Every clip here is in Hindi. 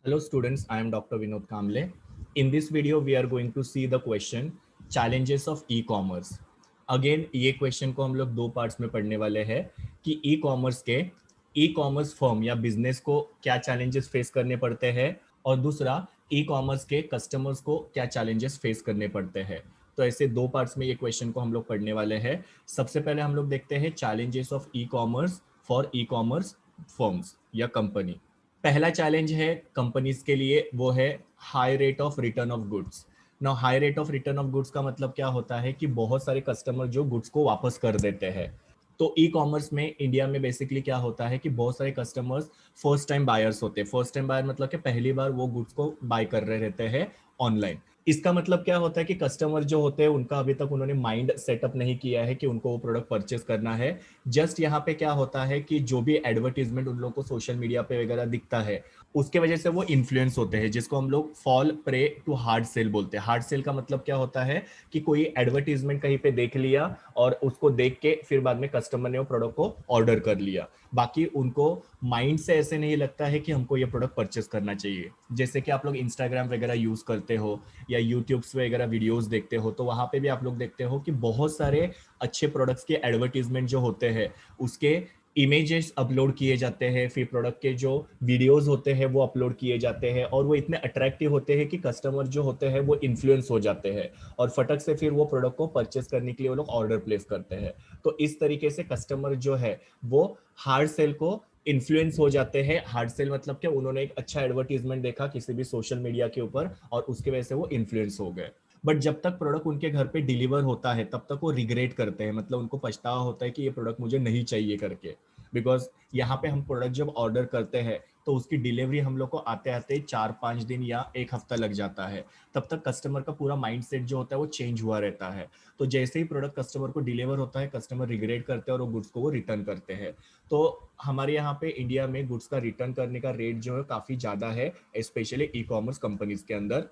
Hello students, I am Dr. Vinod Kamble. In this video, we are going to see the question challenges of e-commerce. Again, ये क्वेश्चन को हम लोग दो पार्ट्स में पढ़ने वाले हैं कि ई कॉमर्स फर्म या बिजनेस को क्या चैलेंजेस फेस करने पड़ते हैं और दूसरा ई कॉमर्स के कस्टमर्स को क्या चैलेंजेस फेस करने पड़ते हैं। तो ऐसे दो पार्ट्स में ये क्वेश्चन को हम लोग पढ़ने वाले हैं। सबसे पहले हम लोग देखते हैं challenges of e commerce for e commerce firms या कंपनी। पहला चैलेंज है कंपनीज के लिए, वो है high rate of return of goods. Now high rate of return of goods का मतलब क्या होता है कि बहुत सारे कस्टमर जो गुड्स को वापस कर देते हैं। तो ई कॉमर्स में इंडिया में बेसिकली क्या होता है कि बहुत सारे कस्टमर्स फर्स्ट टाइम बायर्स होते हैं। फर्स्ट टाइम बायर मतलब कि पहली बार वो गुड्स को बाय कर रहे रहते हैं ऑनलाइन। इसका मतलब क्या होता है कि कस्टमर जो होते हैं उनका अभी तक उन्होंने माइंड सेटअप नहीं किया है कि उनको वो प्रोडक्ट परचेस करना है। जस्ट यहाँ पे क्या होता है कि जो भी एडवर्टीजमेंट उन लोगों को सोशल मीडिया पे वगैरह दिखता है उसके वजह से वो इन्फ्लुएंस होते हैं, जिसको हम लोग fall prey to hard sell बोलते हैं। हार्ड सेल का मतलब क्या होता है कि कोई एडवर्टीजमेंट कहीं पे देख लिया और उसको देख के फिर बाद में कस्टमर ने वो प्रोडक्ट को ऑर्डर कर लिया। बाकी उनको माइंड से ऐसे नहीं लगता है कि हमको ये प्रोडक्ट परचेस करना चाहिए। जैसे कि आप लोग इंस्टाग्राम वगैरह यूज करते हो या यूट्यूब वगैरह वीडियोस देखते हो, तो वहां पे भी आप लोग देखते हो कि बहुत सारे अच्छे प्रोडक्ट्स के एडवर्टीजमेंट जो होते हैं उसके इमेजेस अपलोड किए जाते हैं, फिर प्रोडक्ट के जो वीडियोस होते हैं वो अपलोड किए जाते हैं और वो इतने अट्रैक्टिव होते हैं कि कस्टमर जो होते हैं वो इन्फ्लुएंस हो जाते हैं और फटक से फिर वो प्रोडक्ट को परचेस करने के लिए वो लोग ऑर्डर प्लेस करते हैं। तो इस तरीके से कस्टमर जो है वो हार्ड सेल को इन्फ्लुएंस हो जाते हैं। हार्ड सेल मतलब क्या, उन्होंने एक अच्छा एडवर्टीजमेंट देखा किसी भी सोशल मीडिया के ऊपर और उसके वजह से वो इन्फ्लुएंस हो गए। बट जब तक प्रोडक्ट उनके घर पे डिलीवर होता है तब तक वो रिग्रेट करते हैं, मतलब उनको पछतावा होता है कि ये प्रोडक्ट मुझे नहीं चाहिए करके। बिकॉज यहाँ पे हम प्रोडक्ट जब ऑर्डर करते हैं तो उसकी डिलीवरी हम लोग को आते आते 4-5 दिन या एक हफ्ता लग जाता है। तब तक कस्टमर का पूरा माइंड सेट जो होता है वो चेंज हुआ रहता है। तो जैसे ही प्रोडक्ट कस्टमर को डिलीवर होता है कस्टमर रिग्रेट करते हैं और वो गुड्स को वो रिटर्न करते हैं। तो हमारे यहाँ पे इंडिया में गुड्स का रिटर्न करने का रेट जो है काफ़ी ज़्यादा है, स्पेशली ई कॉमर्स कंपनीज के अंदर।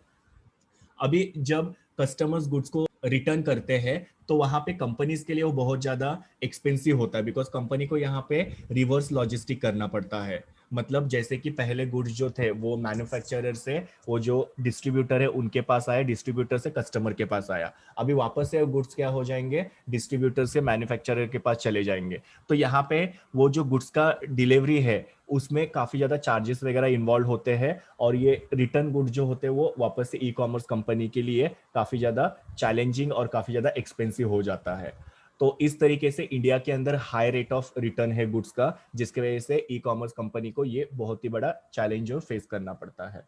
अभी जब कस्टमर्स गुड्स को रिटर्न करते हैं तो वहां पे कंपनीज के लिए वो बहुत ज्यादा एक्सपेंसिव होता है, बिकॉज कंपनी को यहाँ पे रिवर्स लॉजिस्टिक करना पड़ता है। मतलब जैसे कि पहले गुड्स जो थे वो मैन्युफैक्चरर से वो जो डिस्ट्रीब्यूटर है उनके पास आया, डिस्ट्रीब्यूटर से कस्टमर के पास आया। अभी वापस से गुड्स क्या हो जाएंगे, डिस्ट्रीब्यूटर से मैन्युफैक्चरर के पास चले जाएंगे। तो यहाँ पे वो जो गुड्स का डिलीवरी है उसमें काफी ज्यादा चार्जेस वगैरह इन्वॉल्व होते हैं और ये रिटर्न गुड जो होते हैं वो वापस से ई कॉमर्स कंपनी के लिए काफी ज्यादा चैलेंजिंग और काफी ज्यादा एक्सपेंसिव हो जाता है। तो इस तरीके से इंडिया के अंदर हाई रेट ऑफ रिटर्न है गुड्स का, जिसकी वजह से ई कॉमर्स कंपनी को ये बहुत ही बड़ा चैलेंज फेस करना पड़ता है।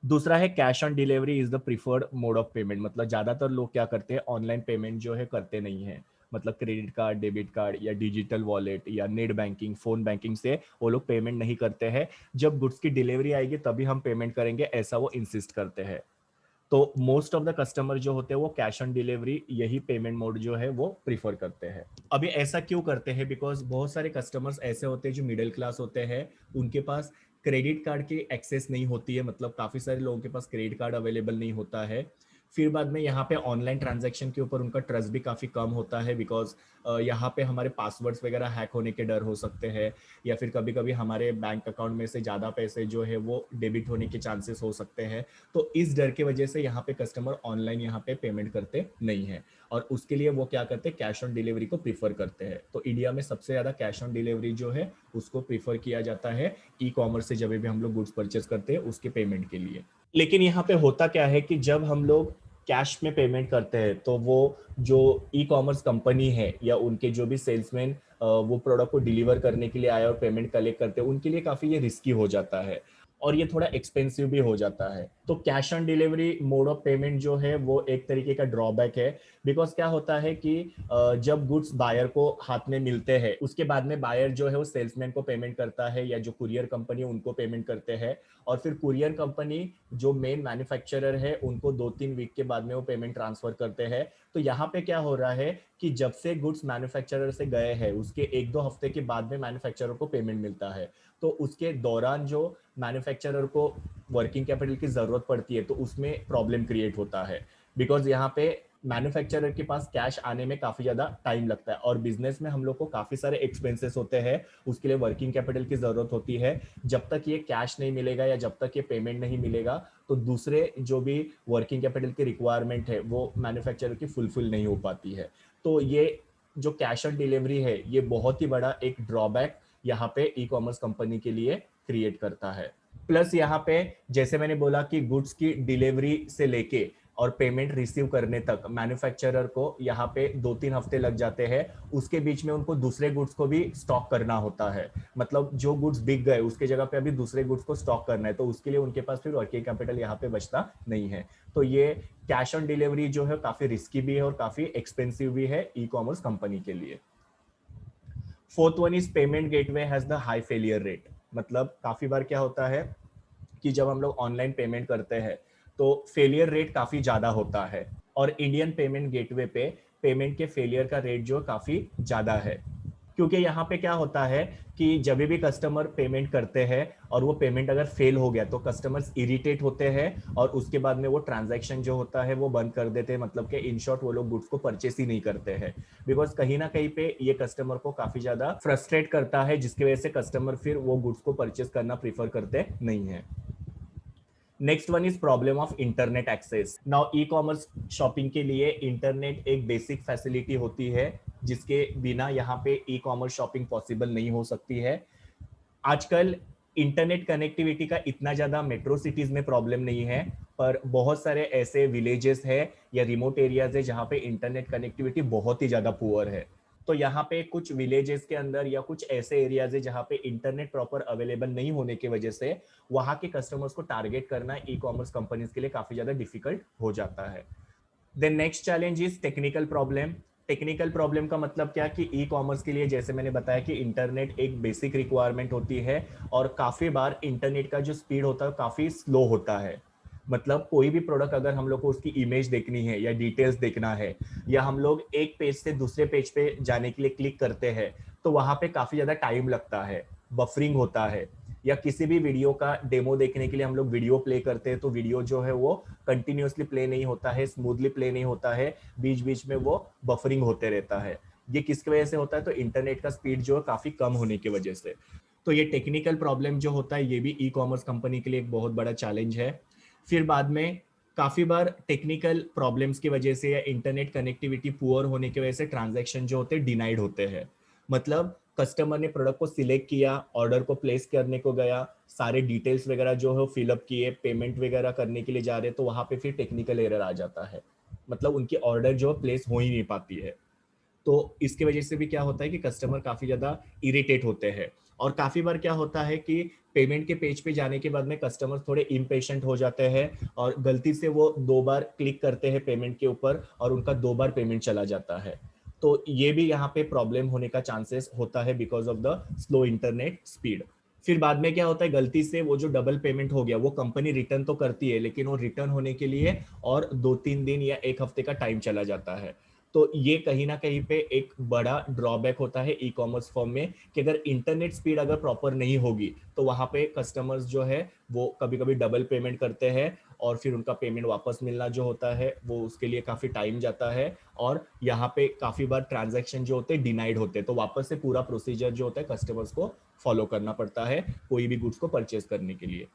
दूसरा है cash on delivery is the preferred mode of payment. मतलब ज्यादातर लोग क्या करते हैं, ऑनलाइन पेमेंट जो है करते नहीं है। मतलब क्रेडिट कार्ड, डेबिट कार्ड या डिजिटल वॉलेट या नेट बैंकिंग, फोन बैंकिंग से वो लोग पेमेंट नहीं करते हैं। जब गुड्स की डिलीवरी आएगी तभी हम पेमेंट करेंगे, ऐसा वो इंसिस्ट करते हैं। तो मोस्ट ऑफ द कस्टमर जो होते हैं वो कैश ऑन डिलीवरी यही पेमेंट मोड जो है वो प्रीफर करते हैं। अभी ऐसा क्यों करते हैं, बिकॉज बहुत सारे कस्टमर्स ऐसे होते हैं जो मिडिल क्लास होते हैं, उनके पास क्रेडिट कार्ड की एक्सेस नहीं होती है। मतलब काफी सारे लोगों के पास क्रेडिट कार्ड अवेलेबल नहीं होता है। फिर बाद में यहाँ पे ऑनलाइन ट्रांजैक्शन के ऊपर उनका ट्रस्ट भी काफी कम होता है, बिकॉज यहाँ पे हमारे पासवर्ड्स वगैरह हैक होने के डर हो सकते हैं या फिर कभी कभी हमारे बैंक अकाउंट में से ज़्यादा पैसे जो है वो डेबिट होने के चांसेस हो सकते हैं। तो इस डर की वजह से यहाँ पे कस्टमर ऑनलाइन यहाँ पे पेमेंट करते नहीं है और उसके लिए वो क्या करते हैं, कैश ऑन डिलीवरी को प्रीफर करते हैं। तो इंडिया में सबसे ज़्यादा कैश ऑन डिलीवरी जो है उसको प्रीफर किया जाता है ई कॉमर्स से जब भी हम लोग गुड्स परचेस करते हैं उसके पेमेंट के लिए। लेकिन यहाँ पे होता क्या है कि जब हम लोग कैश में पेमेंट करते हैं तो वो जो ई कॉमर्स कंपनी है या उनके जो भी सेल्समैन वो प्रोडक्ट को डिलीवर करने के लिए आए और पेमेंट कलेक्ट करते हैं, उनके लिए काफी ये रिस्की हो जाता है और ये थोड़ा एक्सपेंसिव भी हो जाता है। तो cash on delivery mode of payment जो है वो एक तरीके का ड्रॉबैक है। बिकॉज क्या होता है कि जब गुड्स बायर को हाथ में मिलते हैं उसके बाद में बायर जो है वो सेल्समैन को पेमेंट करता है या जो कुरियर कंपनी है उनको पेमेंट करते हैं और फिर कुरियर कंपनी जो मेन मैन्युफैक्चरर है उनको 2-3 वीक के बाद में वो पेमेंट ट्रांसफर करते हैं। तो यहाँ पे क्या हो रहा है कि जब से गुड्स मैन्युफैक्चरर से गए हैं उसके 1-2 हफ्ते के बाद में मैन्युफैक्चरर को पेमेंट मिलता है। तो उसके दौरान जो मैन्युफैक्चरर को वर्किंग कैपिटल की जरूरत पड़ती है तो उसमें प्रॉब्लम क्रिएट होता है। बिकॉज यहाँ पे मैन्युफैक्चरर के पास कैश आने में काफी ज्यादा टाइम लगता है, और बिजनेस में हम लोग को काफी सारे एक्सपेंसेस होते हैं, उसके लिए वर्किंग कैपिटल की जरूरत होती है। जब तक ये कैश नहीं मिलेगा या जब तक ये पेमेंट नहीं मिलेगा, तो दूसरे जो भी वर्किंग कैपिटल की रिक्वायरमेंट है वो मैन्युफैक्चरर की फुलफिल नहीं हो पाती है। तो ये जो कैश ऑन डिलीवरी है, ये बहुत ही बड़ा एक ड्रॉबैक यहाँ पे ई कॉमर्स कंपनी के लिए क्रिएट करता है। प्लस यहाँ पे जैसे मैंने बोला कि गुड्स की डिलीवरी से लेके और पेमेंट रिसीव करने तक मैन्युफैक्चरर को यहाँ पे 2-3 हफ्ते लग जाते हैं। उसके बीच में उनको दूसरे गुड्स को भी स्टॉक करना होता है, मतलब जो गुड्स बिक गए उसके जगह पे अभी दूसरे गुड्स को स्टॉक करना है, तो उसके लिए उनके पास फिर वर्किंग कैपिटल यहाँ पे बचता नहीं है। तो ये कैश ऑन डिलीवरी जो है काफी रिस्की भी है और काफी एक्सपेंसिव भी है ई कॉमर्स कंपनी के लिए। Fourth one is payment gateway has the high failure rate. मतलब काफी बार क्या होता है कि जब हम लोग ऑनलाइन पेमेंट करते हैं तो फेलियर रेट काफी ज्यादा होता है, और इंडियन पेमेंट गेटवे पे पेमेंट के फेलियर का रेट जो काफी ज्यादा है। क्योंकि यहाँ पे क्या होता है कि जब भी कस्टमर पेमेंट करते हैं और वो पेमेंट अगर फेल हो गया तो कस्टमर्स इरिटेट होते हैं, और उसके बाद में वो ट्रांजैक्शन जो होता है वो बंद कर देते हैं। मतलब कि इन शॉर्ट वो लोग गुड्स को परचेस ही नहीं करते हैं, बिकॉज कहीं ना कहीं पे ये कस्टमर को काफी ज्यादा फ्रस्ट्रेट करता है, जिसकी वजह से कस्टमर फिर वो गुड्स को परचेस करना प्रीफर करते नहीं है। Next one is problem of internet access. Now e commerce shopping के लिए इंटरनेट एक बेसिक फैसिलिटी होती है, जिसके बिना यहाँ पे ई कॉमर्स शॉपिंग पॉसिबल नहीं हो सकती है। आजकल इंटरनेट कनेक्टिविटी का इतना ज्यादा मेट्रो सिटीज में प्रॉब्लम नहीं है, पर बहुत सारे ऐसे विलेजेस है या रिमोट एरियाज है जहाँ पे इंटरनेट कनेक्टिविटी बहुत ही ज्यादा पुअर है। तो यहाँ पे कुछ विलेजेस के अंदर या कुछ ऐसे एरियाज है जहाँ पे इंटरनेट प्रॉपर अवेलेबल नहीं होने की वजह से वहाँ के कस्टमर्स को टारगेट करना ई कॉमर्स कंपनीज के लिए काफी ज्यादा डिफिकल्ट हो जाता है। Then next challenge is technical problem. Technical problem का मतलब क्या कि ई कॉमर्स के लिए जैसे मैंने बताया कि इंटरनेट एक बेसिक रिक्वायरमेंट होती है, और काफी बार इंटरनेट का जो स्पीड होता है काफी स्लो होता है। मतलब कोई भी प्रोडक्ट अगर हम लोग को उसकी इमेज देखनी है या डिटेल्स देखना है, या हम लोग एक पेज से दूसरे पेज पे जाने के लिए क्लिक करते हैं, तो वहां पे काफी ज्यादा टाइम लगता है, बफरिंग होता है। या किसी भी वीडियो का डेमो देखने के लिए हम लोग वीडियो प्ले करते हैं, तो वीडियो जो है वो कंटिन्यूअसली प्ले नहीं होता है, स्मूथली प्ले नहीं होता है, बीच बीच में वो बफरिंग होते रहता है। ये किसकी वजह से होता है? तो इंटरनेट का स्पीड जो है काफी कम होने की वजह से। तो ये टेक्निकल प्रॉब्लम जो होता है ये भी ई कॉमर्स कंपनी के लिए एक बहुत बड़ा चैलेंज है। फिर बाद में काफी बार टेक्निकल प्रॉब्लम्स की वजह से या इंटरनेट कनेक्टिविटी पुअर होने की वजह से ट्रांजैक्शन जो होते हैं डिनाइड होते हैं। मतलब कस्टमर ने प्रोडक्ट को सिलेक्ट किया, ऑर्डर को प्लेस करने को गया, सारे डिटेल्स वगैरह जो है फिलअप किए, पेमेंट वगैरह करने के लिए जा रहे, तो वहां पे फिर टेक्निकल एरर आ जाता है। मतलब उनकी ऑर्डर जो प्लेस हो ही नहीं पाती है। तो इसकी वजह से भी क्या होता है कि कस्टमर काफी ज्यादा इरिटेट होते हैं। और काफी बार क्या होता है कि पेमेंट के पेज पे जाने के बाद में कस्टमर थोड़े इम्पेशेंट हो जाते हैं, और गलती से वो 2 बार क्लिक करते हैं पेमेंट के ऊपर और उनका 2 बार पेमेंट चला जाता है। तो ये भी यहाँ पे प्रॉब्लम होने का चांसेस होता है because of the slow internet speed. फिर बाद में क्या होता है, गलती से वो जो डबल पेमेंट हो गया वो कंपनी रिटर्न तो करती है, लेकिन वो रिटर्न होने के लिए और 2-3 दिन या एक हफ्ते का टाइम चला जाता है। तो ये कहीं ना कहीं पे एक बड़ा ड्रॉबैक होता है ई कॉमर्स फॉर्म में, कि अगर इंटरनेट स्पीड अगर प्रॉपर नहीं होगी तो वहां पे कस्टमर्स जो है वो कभी कभी डबल पेमेंट करते हैं, और फिर उनका पेमेंट वापस मिलना जो होता है वो उसके लिए काफी टाइम जाता है, और यहाँ पे काफी बार ट्रांजैक्शन जो होते हैं डिनाइड होते हैं, तो वापस से पूरा प्रोसीजर जो होता है कस्टमर्स को फॉलो करना पड़ता है कोई भी गुड्स को परचेज करने के लिए।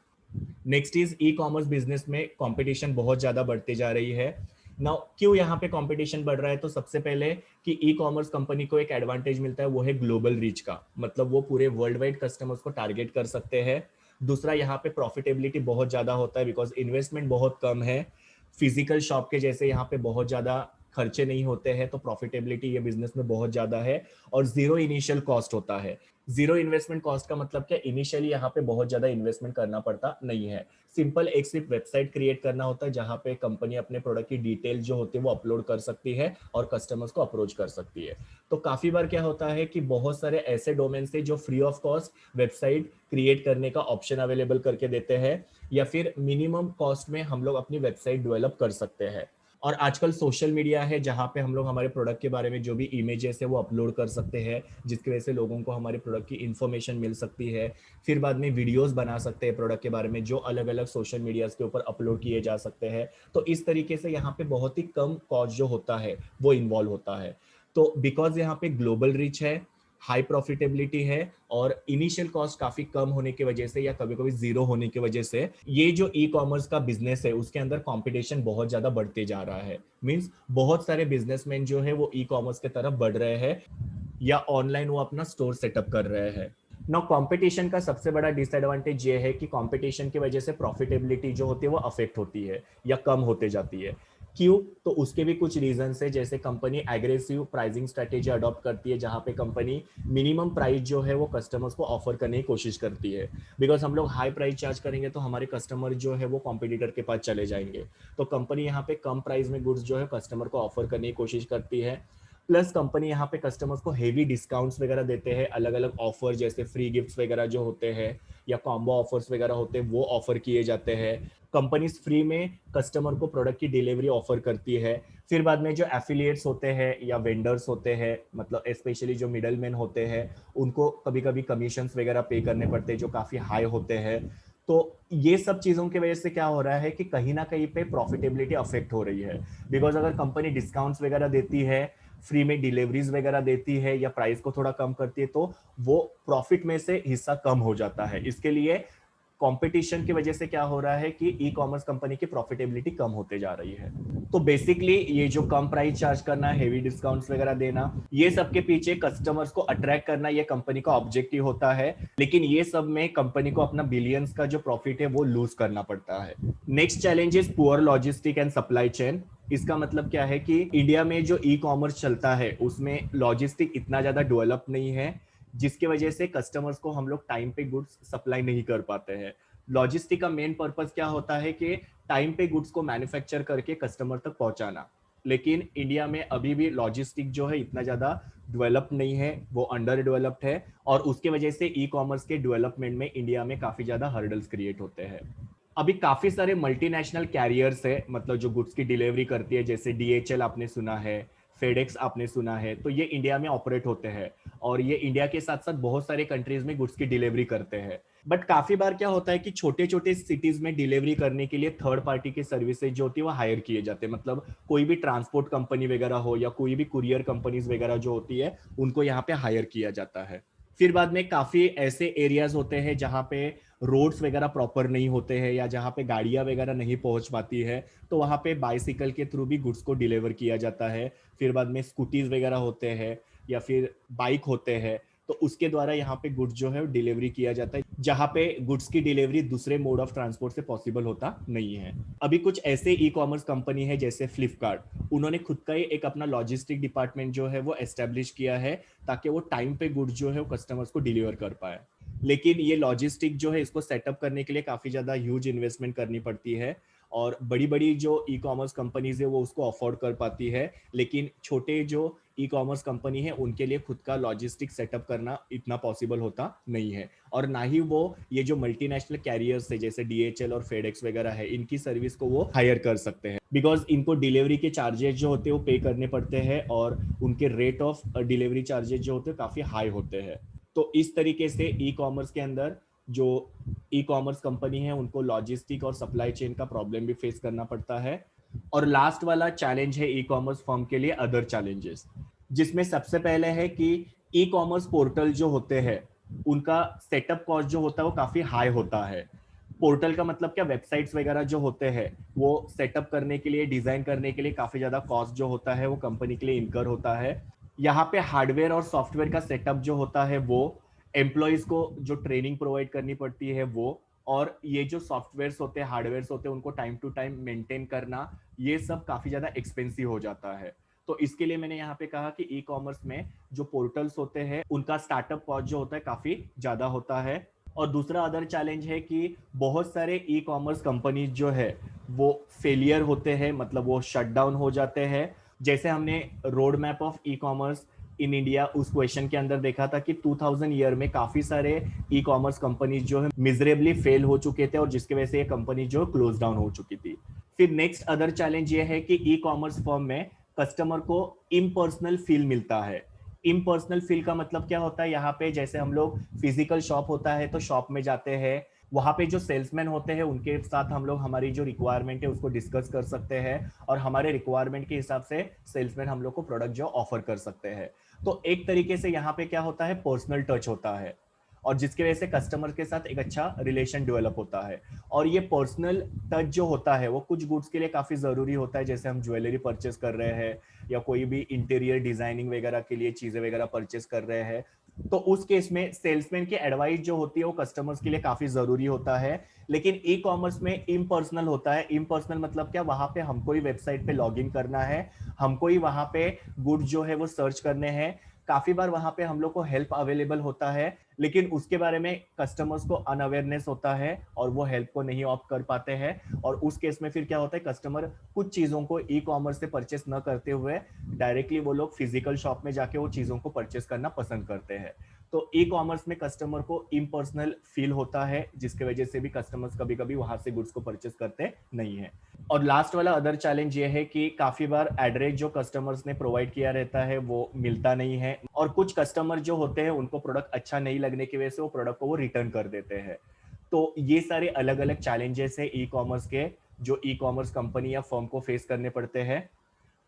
Next is e commerce business में कंपटीशन बहुत ज्यादा बढ़ती जा रही है। नाउ क्यों यहाँ पे कंपटीशन बढ़ रहा है? तो सबसे पहले कि ई कॉमर्स कंपनी को एक एडवांटेज मिलता है, वो है ग्लोबल रीच का। मतलब वो पूरे वर्ल्ड वाइड कस्टमर्स को टारगेट कर सकते हैं। दूसरा, यहाँ पे प्रॉफिटेबिलिटी बहुत ज्यादा होता है बिकॉज इन्वेस्टमेंट बहुत कम है। फिजिकल शॉप के जैसे यहाँ पे बहुत ज्यादा खर्चे नहीं होते हैं, तो प्रॉफिटेबिलिटी ये बिजनेस में बहुत ज्यादा है। और जीरो इनिशियल कॉस्ट होता है। जीरो इन्वेस्टमेंट कॉस्ट का मतलब क्या, इनिशियली यहाँ पे बहुत ज्यादा इन्वेस्टमेंट करना पड़ता नहीं है। सिंपल एक सिर्फ वेबसाइट क्रिएट करना होता है जहाँ पे कंपनी अपने प्रोडक्ट की डिटेल जो होती है वो अपलोड कर सकती है और कस्टमर्स को अप्रोच कर सकती है। तो काफी बार क्या होता है कि बहुत सारे ऐसे डोमेन से जो free of cost website create करने का ऑप्शन अवेलेबल करके देते हैं, या फिर मिनिमम कॉस्ट में हम लोग अपनी वेबसाइट डेवलप कर सकते हैं। और आजकल सोशल मीडिया है जहाँ पे हम लोग हमारे प्रोडक्ट के बारे में जो भी इमेजेस है वो अपलोड कर सकते हैं, जिसकी वजह से लोगों को हमारे प्रोडक्ट की इन्फॉर्मेशन मिल सकती है। फिर बाद में वीडियोस बना सकते हैं प्रोडक्ट के बारे में जो अलग अलग सोशल मीडियाज के ऊपर अपलोड किए जा सकते हैं। तो इस तरीके से यहाँ पे बहुत ही कम कॉस्ट जो होता है वो इन्वॉल्व होता है। तो बिकॉज यहाँ पे ग्लोबल रीच है, हाई प्रॉफिटेबिलिटी है और इनिशियल कॉस्ट काफी कम होने की वजह से या कभी कभी जीरो होने की वजह से ये जो ई कॉमर्स का बिजनेस है उसके अंदर कंपटीशन बहुत ज्यादा बढ़ते जा रहा है। मींस बहुत सारे बिजनेसमैन जो है वो ई कॉमर्स के तरफ बढ़ रहे हैं या ऑनलाइन वो अपना स्टोर सेटअप कर रहे हैं। नाउ कंपटीशन का सबसे बड़ा डिसएडवांटेज ये है कि कंपटीशन की वजह से प्रॉफिटेबिलिटी जो होती है वो अफेक्ट होती है या कम होते जाती है। क्यों? तो उसके भी कुछ रीजन है, जैसे company aggressive pricing strategy adopt करती है जहां पे कंपनी मिनिमम प्राइस जो है वो कस्टमर्स को ऑफर करने की कोशिश करती है। बिकॉज हम लोग हाई प्राइस चार्ज करेंगे तो हमारे कस्टमर जो है वो कॉम्पिटिटर के पास चले जाएंगे। तो कंपनी यहाँ पे कम प्राइस में गुड्स जो है कस्टमर को ऑफर करने की कोशिश करती है। प्लस कंपनी यहाँ पे कस्टमर्स को हेवी डिस्काउंट्स वगैरह देते हैं, अलग अलग ऑफर जैसे फ्री गिफ्ट्स वगैरह जो होते हैं या कॉम्बो ऑफर्स वगैरह होते हैं वो ऑफर किए जाते हैं। कंपनीज फ्री में कस्टमर को प्रोडक्ट की डिलीवरी ऑफर करती है। फिर बाद में जो एफिलिएट्स होते हैं या वेंडर्स होते हैं, मतलब स्पेशली जो मिडल मैन होते हैं, उनको कभी कभी कमीशंस वगैरह पे करने पड़ते हैं जो काफ़ी हाई होते हैं। तो ये सब चीज़ों की वजह से क्या हो रहा है कि कहीं ना कहीं पे प्रॉफिटेबिलिटी अफेक्ट हो रही है। बिकॉज अगर कंपनी डिस्काउंट्स वगैरह देती है, फ्री में डिलीवरीज वगैरह देती है या प्राइस को थोड़ा कम करती है तो वो प्रॉफिट में से हिस्सा कम हो जाता है। इसके लिए कंपटीशन की वजह से क्या हो रहा है कि ई कॉमर्स कंपनी की प्रॉफिटेबिलिटी कम होते जा रही है। तो बेसिकली ये जो कम प्राइस चार्ज करना, हेवी डिस्काउंट्स वगैरह देना, ये सब के पीछे कस्टमर्स को अट्रैक्ट करना ये कंपनी का ऑब्जेक्टिव होता है। लेकिन ये सब में कंपनी को अपना बिलियंस का जो प्रॉफिट है वो लूज करना पड़ता है। Next challenge is poor logistic and supply chain. इसका मतलब क्या है कि इंडिया में जो ई कॉमर्स चलता है उसमें लॉजिस्टिक इतना ज्यादा डेवलप नहीं है, जिसकी वजह से कस्टमर्स को हम लोग टाइम पे गुड्स सप्लाई नहीं कर पाते हैं। लॉजिस्टिक का मेन पर्पस क्या होता है कि टाइम पे गुड्स को मैन्युफैक्चर करके कस्टमर तक पहुंचाना। लेकिन इंडिया में अभी भी लॉजिस्टिक जो है इतना ज्यादा डेवलप नहीं है, वो अंडर डेवलप्ड है और उसके वजह से ई कॉमर्स के डेवलपमेंट में इंडिया में काफी ज्यादा हर्डल्स क्रिएट होते हैं। अभी काफी सारे मल्टीनेशनल कैरियर्स है, मतलब जो गुड्स की डिलीवरी करती है, जैसे डीएचएल आपने सुना है, फेडेक्स आपने सुना है, तो ये इंडिया में ऑपरेट होते हैं और ये इंडिया के साथ साथ बहुत सारे कंट्रीज में गुड्स की डिलीवरी करते हैं। बट काफी बार क्या होता है कि छोटे छोटे सिटीज में डिलीवरी करने के लिए थर्ड पार्टी की सर्विसेज जो होती है वो हायर किए जाते हैं। मतलब कोई भी ट्रांसपोर्ट कंपनी वगैरह हो या कोई भी कुरियर कंपनीज वगैरह जो होती है उनको यहाँ पे हायर किया जाता है। फिर बाद में काफी ऐसे एरियाज होते हैं जहाँ पे रोड्स वगैरह प्रॉपर नहीं होते हैं या जहाँ पे गाड़ियां वगैरह नहीं पहुंच पाती है, तो वहाँ पे बाइसिकल के थ्रू भी गुड्स को डिलीवर किया जाता है। फिर बाद में स्कूटीज वगैरह होते हैं या फिर बाइक होते हैं, तो उसके द्वारा यहाँ पे गुड्स जो है डिलीवरी किया जाता है, जहाँ पे गुड्स की डिलीवरी दूसरे मोड ऑफ ट्रांसपोर्ट से पॉसिबल होता नहीं है। अभी कुछ ऐसे ई कॉमर्स कंपनी है जैसे फ्लिपकार्ट, उन्होंने खुद का ही एक अपना लॉजिस्टिक डिपार्टमेंट जो है वो एस्टेब्लिश किया है ताकि वो टाइम पे गुड्स जो है वो कस्टमर्स को डिलीवर कर पाए। लेकिन ये लॉजिस्टिक जो है इसको सेटअप करने के लिए काफी ज्यादा ह्यूज इन्वेस्टमेंट करनी पड़ती है और बड़ी बड़ी जो ई कॉमर्स कंपनीज है वो उसको अफोर्ड कर पाती है। लेकिन छोटे जो ई कॉमर्स कंपनी है उनके लिए खुद का लॉजिस्टिक सेटअप करना इतना पॉसिबल होता नहीं है और ना ही वो ये जो मल्टीनेशनल कैरियर्स है जैसे डीएचएल और फेडेक्स वगैरह है इनकी सर्विस को वो हायर कर सकते हैं, बिकॉज इनको डिलीवरी के चार्जेस जो होते हैं वो पे करने पड़ते हैं और उनके रेट ऑफ डिलीवरी चार्जेस जो होते हैं काफी हाई होते हैं। तो इस तरीके से ई कॉमर्स के अंदर जो ई कॉमर्स कंपनी है उनको लॉजिस्टिक और सप्लाई चेन का प्रॉब्लम भी फेस करना पड़ता है। और लास्ट वाला चैलेंज है ई कॉमर्स फर्म के लिए अदर चैलेंजेस, जिसमें सबसे पहले है कि ई कॉमर्स पोर्टल जो होते हैं उनका सेटअप कॉस्ट जो होता है वो काफी हाई होता है। पोर्टल का मतलब क्या, वेबसाइट्स वगैरह जो होते हैं वो सेटअप करने के लिए, डिजाइन करने के लिए काफी ज्यादा कॉस्ट जो होता है वो कंपनी के लिए इनकर होता है। यहाँ पे हार्डवेयर और सॉफ्टवेयर का सेटअप जो होता है वो एम्प्लॉयज को जो ट्रेनिंग प्रोवाइड करनी पड़ती है वो, और ये जो सॉफ्टवेयर होते हैं, हार्डवेयर होते हैं, उनको टाइम टू टाइम मेंटेन करना, ये सब काफी ज्यादा एक्सपेंसिव हो जाता है। तो इसके लिए मैंने यहाँ पे कहा कि ई कॉमर्स में जो पोर्टल्स होते हैं उनका स्टार्टअप कॉस्ट जो होता है काफी ज्यादा होता है। और दूसरा अदर चैलेंज है कि बहुत सारे ई कॉमर्स कंपनीज जो है वो फेलियर होते हैं, मतलब वो शट डाउन हो जाते हैं। जैसे हमने road map of e commerce in India उस क्वेश्चन के अंदर देखा था कि 2000 ईयर में काफी सारे ई कॉमर्स कंपनीज जो है मिजरेबली फेल हो चुके थे और जिसकी वजह से ये कंपनी जो क्लोज डाउन हो चुकी थी। फिर नेक्स्ट अदर चैलेंज ये है कि ई कॉमर्स फर्म में कस्टमर को इम्पर्सनल फील मिलता है। इम्पर्सनल फील का मतलब क्या होता है, यहाँ पे जैसे हम लोग फिजिकल शॉप होता है तो शॉप में जाते हैं, वहां पे जो सेल्समैन होते हैं उनके साथ हम लोग हमारी जो रिक्वायरमेंट है उसको डिस्कस कर सकते हैं और हमारे रिक्वायरमेंट के हिसाब से सेल्समैन हम लोग को प्रोडक्ट जो ऑफर कर सकते हैं। तो एक तरीके से यहाँ पे क्या होता है, पर्सनल टच होता है और जिसकी वजह से कस्टमर के साथ एक अच्छा रिलेशन डेवलप होता है। और ये पर्सनल टच जो होता है वो कुछ गुड्स के लिए काफी जरूरी होता है, जैसे हम ज्वेलरी परचेस कर रहे हैं या कोई भी इंटीरियर डिजाइनिंग वगैरह के लिए चीजें वगैरह परचेस कर रहे हैं, तो उस केस में सेल्समैन की एडवाइस जो होती है वो कस्टमर्स के लिए काफी जरूरी होता है। लेकिन ई कॉमर्स में इम्पर्सनल होता है। इम्पर्सनल मतलब क्या, वहां पे हमको ही वेबसाइट पे लॉग इन करना है, हमको ही वहां पे गुड्स जो है वो सर्च करने हैं। काफी बार वहां पे हम लोग को हेल्प अवेलेबल होता है, लेकिन उसके बारे में कस्टमर्स को अनअवेयरनेस होता है और वो हेल्प को नहीं ऑप्ट कर पाते हैं। और उस केस में फिर क्या होता है, कस्टमर कुछ चीजों को ई कॉमर्स से परचेस न करते हुए डायरेक्टली वो लोग फिजिकल शॉप में जाके वो चीजों को परचेस करना पसंद करते हैं। तो ई कॉमर्स में कस्टमर को इम्पर्सनल फील होता है, जिसकी वजह से भी कस्टमर्स कभी कभी वहां से गुड्स को परचेस करते नहीं है। और लास्ट वाला अदर चैलेंज ये है कि काफी बार एड्रेस जो कस्टमर्स ने प्रोवाइड किया रहता है वो मिलता नहीं है, और कुछ कस्टमर जो होते हैं उनको प्रोडक्ट अच्छा नहीं लगने की वजह से वो प्रोडक्ट को वो रिटर्न कर देते हैं। तो ये सारे अलग अलग चैलेंजेस है ई कॉमर्स के, जो ई कॉमर्स कंपनी या फर्म को फेस करने पड़ते हैं।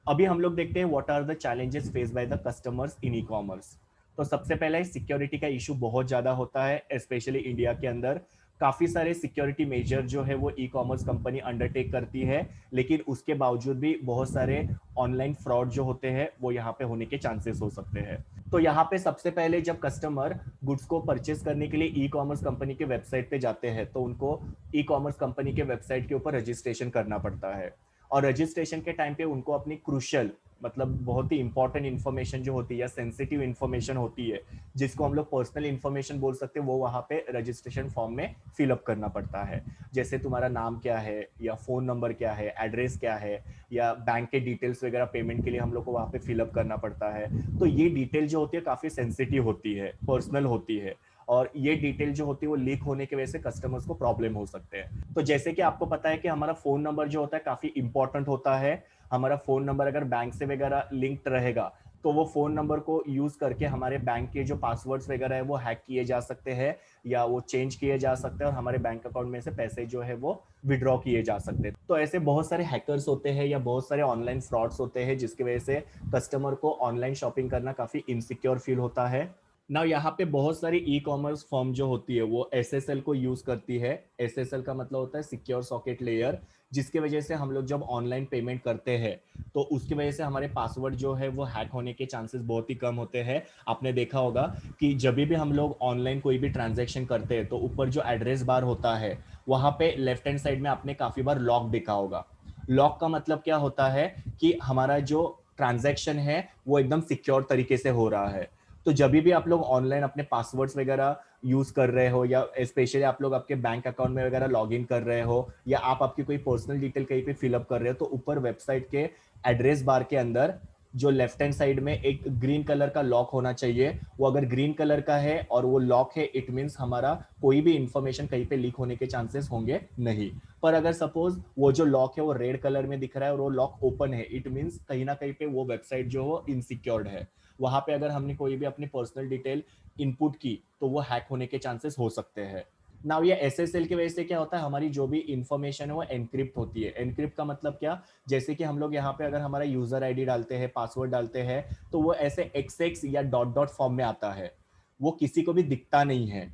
अभी हम लोग देखते हैं what are the challenges face by the customers in e commerce. तो सबसे पहले सिक्योरिटी का इशू बहुत ज्यादा होता है, स्पेशली इंडिया के अंदर। काफी सारे सिक्योरिटी मेजर जो है वो ई कॉमर्स कंपनी अंडरटेक करती है, लेकिन उसके बावजूद भी बहुत सारे ऑनलाइन फ्रॉड जो होते हैं वो यहाँ पे होने के चांसेस हो सकते हैं। तो यहाँ पे सबसे पहले जब कस्टमर गुड्स को परचेस करने के लिए ई कॉमर्स कंपनी के वेबसाइट पे जाते हैं तो उनको ई कॉमर्स कंपनी के वेबसाइट के ऊपर रजिस्ट्रेशन करना पड़ता है। और रजिस्ट्रेशन के टाइम पे उनको अपनी क्रूशियल, मतलब बहुत ही इंपॉर्टेंट इन्फॉर्मेशन जो होती है या सेंसिटिव इन्फॉर्मेशन होती है, जिसको हम लोग पर्सनल इन्फॉर्मेशन बोल सकते हैं, वो वहाँ पे रजिस्ट्रेशन फॉर्म में फिलअप करना पड़ता है। जैसे तुम्हारा नाम क्या है या फोन नंबर क्या है, एड्रेस क्या है, या बैंक के डिटेल्स वगैरह पेमेंट के लिए हम लोग को वहाँ पे फिलअप करना पड़ता है। तो ये डिटेल जो होती है काफी सेंसिटिव होती है, पर्सनल होती है, और ये डिटेल जो होती है वो लीक होने की वजह से कस्टमर्स को प्रॉब्लम हो सकते हैं। तो जैसे कि आपको पता है कि हमारा फोन नंबर जो होता है काफी इंपॉर्टेंट होता है। हमारा फोन नंबर अगर बैंक से वगैरह लिंक्ड रहेगा तो वो फोन नंबर को यूज करके हमारे बैंक के जो पासवर्ड्स वगैरह है वो हैक किए जा सकते हैं या वो चेंज किए जा सकते हैं, और हमारे बैंक अकाउंट में से पैसे जो है वो विड्रॉ किए जा सकते हैं। तो ऐसे बहुत सारे हैकर्स होते हैं या बहुत सारे ऑनलाइन फ्रॉड्स होते हैं, जिसकी वजह से कस्टमर को ऑनलाइन शॉपिंग करना काफी इनसिक्योर फील होता है। ना यहाँ पे बहुत सारी ई कॉमर्स फर्म जो होती है वो एसएसएल को यूज करती है। एसएसएल का मतलब होता है सिक्योर सॉकेट लेयर, जिसकी वजह से हम लोग जब ऑनलाइन पेमेंट करते हैं तो उसकी वजह से हमारे पासवर्ड जो है वो हैक होने के चांसेस बहुत ही कम होते हैं। आपने देखा होगा कि जब भी हम लोग ऑनलाइन कोई भी ट्रांजेक्शन करते हैं तो ऊपर जो एड्रेस बार होता है वहां पे लेफ्ट हैंड साइड में आपने काफी बार लॉक देखा होगा। लॉक का मतलब क्या होता है कि हमारा जो ट्रांजैक्शन है वो एकदम सिक्योर तरीके से हो रहा है। तो जब भी आप लोग ऑनलाइन अपने पासवर्ड्स वगैरह यूज कर रहे हो या स्पेशली आप लोग आपके बैंक अकाउंट में वगैरह लॉग इन कर रहे हो या आप आपकी कोई पर्सनल डिटेल कहीं पे फिलअप कर रहे हो, तो ऊपर वेबसाइट के एड्रेस बार के अंदर जो लेफ्ट हैंड साइड में एक ग्रीन कलर का लॉक होना चाहिए। वो अगर ग्रीन कलर का है और वो लॉक है, इट मीन्स हमारा कोई भी इंफॉर्मेशन कहीं पे लीक होने के चांसेस होंगे नहीं। पर अगर सपोज वो जो लॉक है वो रेड कलर में दिख रहा है और वो लॉक ओपन है, इट मीन्स कहीं ना कहीं पे वो वेबसाइट जो वो इनसिक्योर्ड है। वहां पे अगर हमने कोई भी अपनी पर्सनल डिटेल इनपुट की तो वो हैक होने के चांसेस हो सकते हैं। नाउ ये एसएसएल की वजह से क्या होता है, हमारी जो भी इंफॉर्मेशन है वो एनक्रिप्ट होती है। एनक्रिप्ट का मतलब क्या, जैसे कि हम लोग यहाँ पे अगर हमारा यूजर आईडी डालते हैं, पासवर्ड डालते हैं, तो वो ऐसे एक्स या डॉट डॉट फॉर्म में आता है, वो किसी को भी दिखता नहीं है।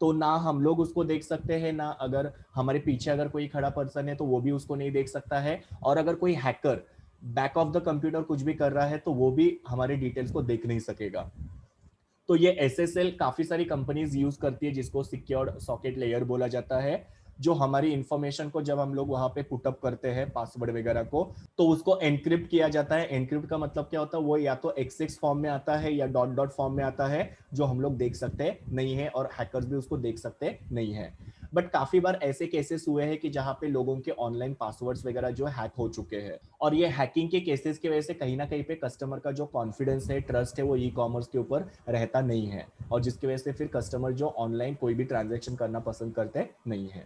तो ना हम लोग उसको देख सकते हैं, ना अगर हमारे पीछे अगर कोई खड़ा पर्सन है तो वो भी उसको नहीं देख सकता है, और अगर कोई hacker back of the computer कुछ भी कर रहा है तो वो भी हमारे डिटेल्स को देख नहीं सकेगा। तो ये एसएसएल काफी सारी कंपनीज यूज करती है, जिसको सिक्योर्ड सॉकेट लेयर बोला जाता है, जो हमारी इंफॉर्मेशन को जब हम लोग वहां पे पुटअप करते हैं पासवर्ड वगैरह को, तो उसको एनक्रिप्ट किया जाता है। एनक्रिप्ट का मतलब क्या होता है, वो या तो एक्स फॉर्म में आता है या डॉट डॉट फॉर्म में आता है, जो हम लोग देख सकते नहीं है और हैकर्स भी उसको देख सकते नहीं है। बट काफी बार ऐसे केसेस हुए हैं कि जहां पे लोगों के ऑनलाइन पासवर्ड्स वगैरह जो हैक हो चुके हैं, और ये हैकिंग के केसेस की वजह से कहीं ना कहीं पे कस्टमर का जो कॉन्फिडेंस है, ट्रस्ट है, वो ई कॉमर्स के ऊपर रहता नहीं है, और जिसकी वजह से फिर कस्टमर जो ऑनलाइन कोई भी ट्रांजेक्शन करना पसंद करते नहीं है।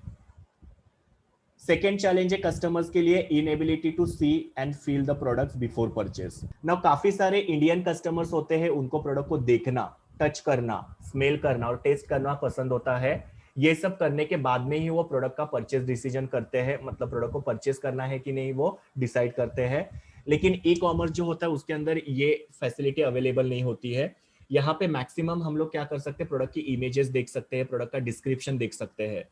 सेकेंड चैलेंज है कस्टमर्स के लिए inability to see and feel the products before purchase. Now काफी सारे इंडियन कस्टमर्स होते हैं, उनको प्रोडक्ट को देखना, टच करना, स्मेल करना और टेस्ट करना पसंद होता है। ये सब करने के बाद में ही वो प्रोडक्ट का परचेस डिसीजन करते हैं, मतलब प्रोडक्ट को परचेस करना है कि नहीं वो डिसाइड करते हैं। लेकिन ई कॉमर्स जो होता है उसके अंदर ये फैसिलिटी अवेलेबल नहीं होती है। यहाँ पे मैक्सिमम हम लोग क्या कर सकते हैं, प्रोडक्ट की इमेजेस देख सकते हैं, प्रोडक्ट का डिस्क्रिप्शन देख सकते हैं,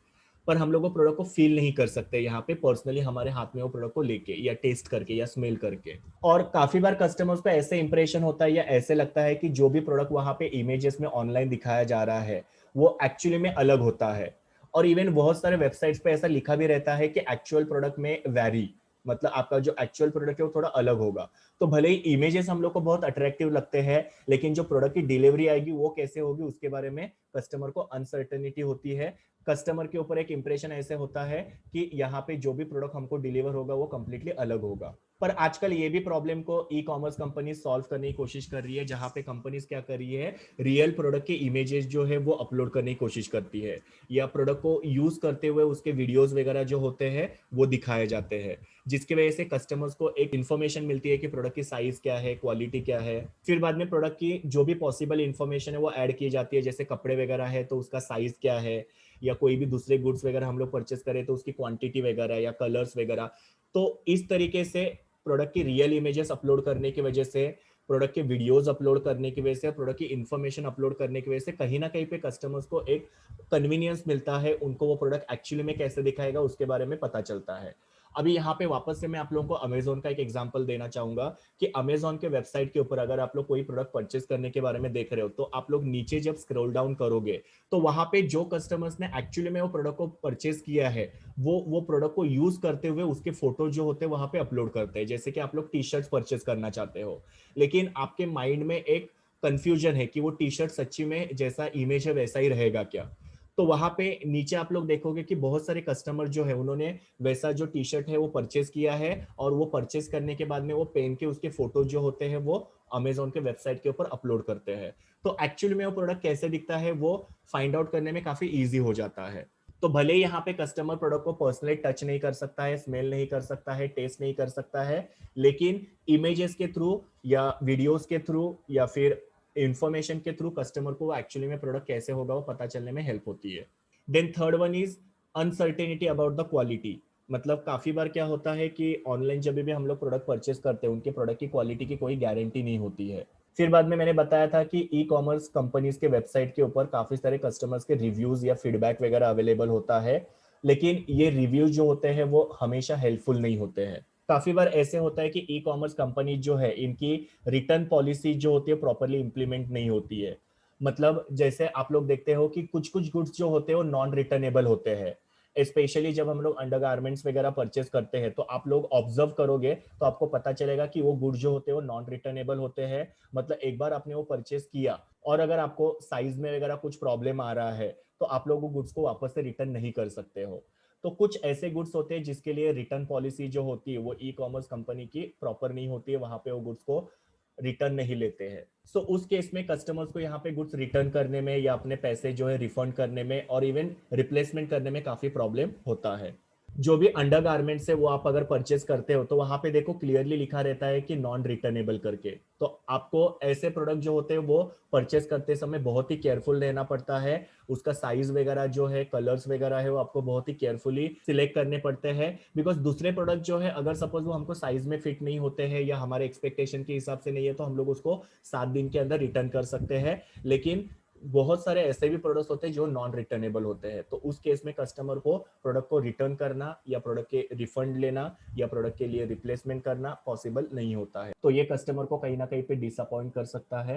पर हम लोग वो प्रोडक्ट को फील नहीं कर सकते यहाँ पे पर्सनली हमारे हाथ में वो प्रोडक्ट को लेके या टेस्ट करके या स्मेल करके। और काफी बार कस्टमर्स को ऐसे इंप्रेशन होता है या ऐसे लगता है कि जो भी प्रोडक्ट वहां पे इमेजेस में ऑनलाइन दिखाया जा रहा है वो एक्चुअली में अलग होता है। और इवन बहुत सारे वेबसाइट्स पे ऐसा लिखा भी रहता है कि एक्चुअल प्रोडक्ट में वैरी, मतलब आपका जो एक्चुअल प्रोडक्ट है वो थोड़ा अलग होगा। तो भले ही इमेजेस हम लोग को बहुत अट्रैक्टिव लगते हैं, लेकिन जो प्रोडक्ट की डिलीवरी आएगी वो कैसे होगी उसके बारे में कस्टमर को अनसर्टेनिटी होती है। कस्टमर के ऊपर एक इंप्रेशन ऐसे होता है कि यहाँ पे जो भी प्रोडक्ट हमको डिलीवर होगा वो कंप्लीटली अलग होगा। पर आजकल ये भी प्रॉब्लम को ई कॉमर्स कंपनी सॉल्व करने की कोशिश कर रही है, जहां पे कंपनीज क्या कर रही है, रियल प्रोडक्ट के इमेजेस जो है वो अपलोड करने की कोशिश करती है, या प्रोडक्ट को यूज करते हुए उसके वीडियोस वगैरह जो होते हैं वो दिखाए जाते हैं, जिसकी वजह से कस्टमर्स को एक इन्फॉर्मेशन मिलती है कि प्रोडक्ट की साइज क्या है, क्वालिटी क्या है। फिर बाद में प्रोडक्ट की जो भी पॉसिबल इन्फॉर्मेशन है वो ऐड की जाती है, जैसे कपड़े वगैरह है तो उसका साइज क्या है, या कोई भी दूसरे गुड्स वगैरह हम लोग परचेस करें तो उसकी क्वांटिटी वगैरह या कलर्स वगैरह। तो इस तरीके से प्रोडक्ट की रियल इमेजेस अपलोड करने की वजह से, प्रोडक्ट के वीडियोस अपलोड करने की वजह से, प्रोडक्ट की इन्फॉर्मेशन अपलोड करने की वजह से कहीं ना कहीं पे कस्टमर्स को एक कन्वीनियंस मिलता है, उनको वो प्रोडक्ट एक्चुअली में कैसे दिखाएगा उसके बारे में पता चलता है। अभी यहाँ पे वापस से मैं आप लोगों को अमेजोन का एक एग्जांपल देना चाहूंगा कि अमेजोन के वेबसाइट के ऊपर अगर आप लोग कोई प्रोडक्ट परचेस करने के बारे में देख रहे हो तो आप लोग नीचे जब स्क्रॉल डाउन करोगे तो वहां पे जो कस्टमर्स ने एक्चुअली में वो प्रोडक्ट को परचेस किया है वो प्रोडक्ट को यूज करते हुए उसके फोटो जो होते हैं वहां पे अपलोड करते हैं। जैसे कि आप लोग टी शर्ट परचेस करना चाहते हो, लेकिन आपके माइंड में एक कंफ्यूजन है कि वो टी शर्ट सच्ची में जैसा इमेज है वैसा ही रहेगा क्या। तो वहां पे नीचे आप लोग देखोगे कि बहुत सारे कस्टमर जो है उन्होंने वैसा जो टी शर्ट है वो परचेस किया है, और वो परचेस करने के बाद में वो पहन के उसके फोटो जो होते हैं वो अमेजोन के वेबसाइट के ऊपर अपलोड करते हैं। तो एक्चुअली में वो प्रोडक्ट कैसे दिखता है वो फाइंड आउट करने में काफी ईजी हो जाता है। तो भले ही यहाँ पे कस्टमर प्रोडक्ट को पर्सनली टच नहीं कर सकता है, स्मेल नहीं कर सकता है, टेस्ट नहीं कर सकता है, लेकिन इमेजेस के थ्रू या वीडियोस के थ्रू या फिर इंफॉर्मेशन के थ्रू कस्टमर को एक्चुअली में प्रोडक्ट कैसे होगा वो पता चलने में हेल्प होती है। Then third one is uncertainty about the quality. मतलब काफी बार क्या होता है कि ऑनलाइन जब भी हम लोग प्रोडक्ट परचेस करते हैं उनके प्रोडक्ट की क्वालिटी की कोई गारंटी नहीं होती है। फिर बाद में मैंने बताया था कि ई कॉमर्स कंपनीज के वेबसाइट के ऊपर काफी सारे कस्टमर्स के रिव्यूज या फीडबैक वगैरह अवेलेबल होता है, लेकिन ये रिव्यूज जो होते हैं वो हमेशा हेल्पफुल नहीं होते हैं। काफी बार ऐसे होता है कि ई कॉमर्स कंपनी जो है इनकी रिटर्न पॉलिसी जो होती है प्रॉपरली इंप्लीमेंट नहीं होती है। मतलब जैसे आप लोग देखते हो कि कुछ कुछ गुड्स जो होते हैं वो नॉन रिटर्नेबल होते हैं। स्पेशली जब हम लोग अंडरगारमेंट्स वगैरह परचेस करते हैं तो आप लोग ऑब्जर्व करोगे तो आपको पता चलेगा कि वो गुड्स जो होते हैं वो नॉन रिटर्नेबल होते हैं। मतलब एक बार आपने वो परचेस किया और अगर आपको साइज में वगैरह कुछ प्रॉब्लम आ रहा है तो आप लोग वो गुड्स को वापस से रिटर्न नहीं कर सकते हो। तो कुछ ऐसे गुड्स होते हैं जिसके लिए रिटर्न पॉलिसी जो होती है वो ई कॉमर्स कंपनी की प्रॉपर नहीं होती है, वहां पे वो गुड्स को रिटर्न नहीं लेते हैं। सो उस केस में कस्टमर्स को यहाँ पे गुड्स रिटर्न करने में या अपने पैसे जो है रिफंड करने में और इवन रिप्लेसमेंट करने में काफी प्रॉब्लम होता है। जो भी अंडर गारमेंट्स है वो आप अगर परचेस करते हो तो वहां पे देखो क्लियरली लिखा रहता है कि नॉन रिटर्नेबल करके। तो आपको ऐसे प्रोडक्ट जो होते हैं वो परचेस करते समय बहुत ही केयरफुल रहना पड़ता है। उसका साइज वगैरह जो है, कलर्स वगैरह है वो आपको बहुत ही केयरफुली सिलेक्ट करने पड़ते हैं, बिकॉज दूसरे प्रोडक्ट जो है अगर सपोज वो हमको साइज में फिट नहीं होते हैं या हमारे एक्सपेक्टेशन के हिसाब से नहीं है तो हम लोग उसको 7 दिन के अंदर रिटर्न कर सकते हैं। लेकिन बहुत सारे ऐसे भी प्रोडक्ट्स होते हैं जो नॉन रिटर्नेबल होते हैं, तो उस केस में कस्टमर को प्रोडक्ट को रिटर्न करना या प्रोडक्ट के रिफंड लेना या प्रोडक्ट के लिए रिप्लेसमेंट करना पॉसिबल नहीं होता है। तो ये कस्टमर को कहीं ना कहीं पे डिसअपॉइंट कर सकता है।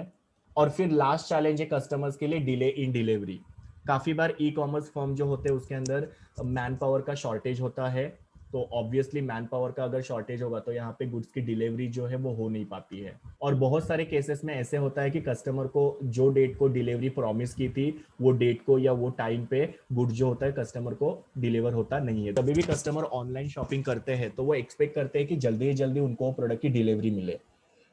और फिर लास्ट चैलेंज है कस्टमर्स के लिए डिले इन डिलीवरी। काफी बार ई कॉमर्स फर्म जो होते हैं उसके अंदर मैन पावर का शॉर्टेज होता है। तो ऑब्वियसली मैन पावर का अगर शॉर्टेज होगा तो यहाँ पे गुड्स की डिलीवरी जो है वो हो नहीं पाती है। और बहुत सारे केसेस में ऐसे होता है कि कस्टमर को जो डेट को डिलीवरी प्रॉमिस की थी वो डेट को या वो टाइम पे गुड्स जो होता है कस्टमर को डिलीवर होता नहीं है। कभी भी कस्टमर ऑनलाइन शॉपिंग करते हैं तो वो एक्सपेक्ट करते हैं कि जल्दी ही जल्दी उनको प्रोडक्ट की डिलीवरी मिले,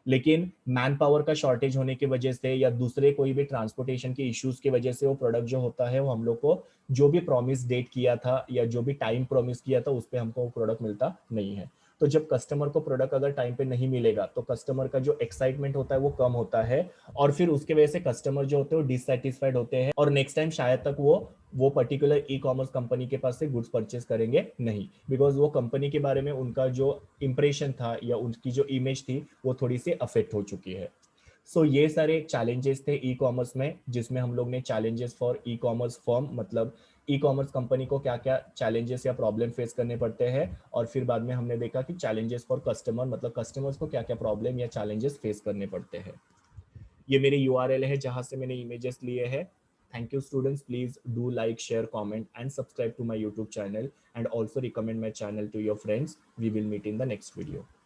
लेकिन मैन पावर का शॉर्टेज होने की वजह से या दूसरे कोई भी ट्रांसपोर्टेशन के इश्यूज की वजह से वो प्रोडक्ट जो होता है वो हम लोग को जो भी प्रॉमिस डेट किया था या जो भी टाइम प्रॉमिस किया था उस पर हमको वो प्रोडक्ट मिलता नहीं है। तो जब कस्टमर को प्रोडक्ट अगर टाइम पे नहीं मिलेगा तो कस्टमर का जो एक्साइटमेंट होता है वो कम होता है, और फिर उसके वजह से कस्टमर जो होते हैं वो डिससेटिस्फाइड होते हैं और नेक्स्ट टाइम शायद तक वो पर्टिकुलर ई कॉमर्स कंपनी के पास से गुड्स परचेस करेंगे नहीं, बिकॉज वो कंपनी के बारे में उनका जो इंप्रेशन था या उनकी जो इमेज थी वो थोड़ी सी अफेक्ट हो चुकी है। ये सारे चैलेंजेस थे ई कॉमर्स में, जिसमें हम लोग ने challenges for e commerce firm मतलब ई कॉमर्स कंपनी को क्या क्या चैलेंजेस या प्रॉब्लम फेस करने पड़ते हैं, और फिर बाद में हमने देखा कि चैलेंजेस फॉर कस्टमर मतलब कस्टमर्स को क्या क्या प्रॉब्लम या चैलेंजेस फेस करने पड़ते हैं। ये मेरी यूआरएल है जहां से मैंने इमेजेस लिए हैं। Thank you students, please do like share comment and subscribe to my YouTube channel and also recommend my channel to your friends. We will meet in the next video.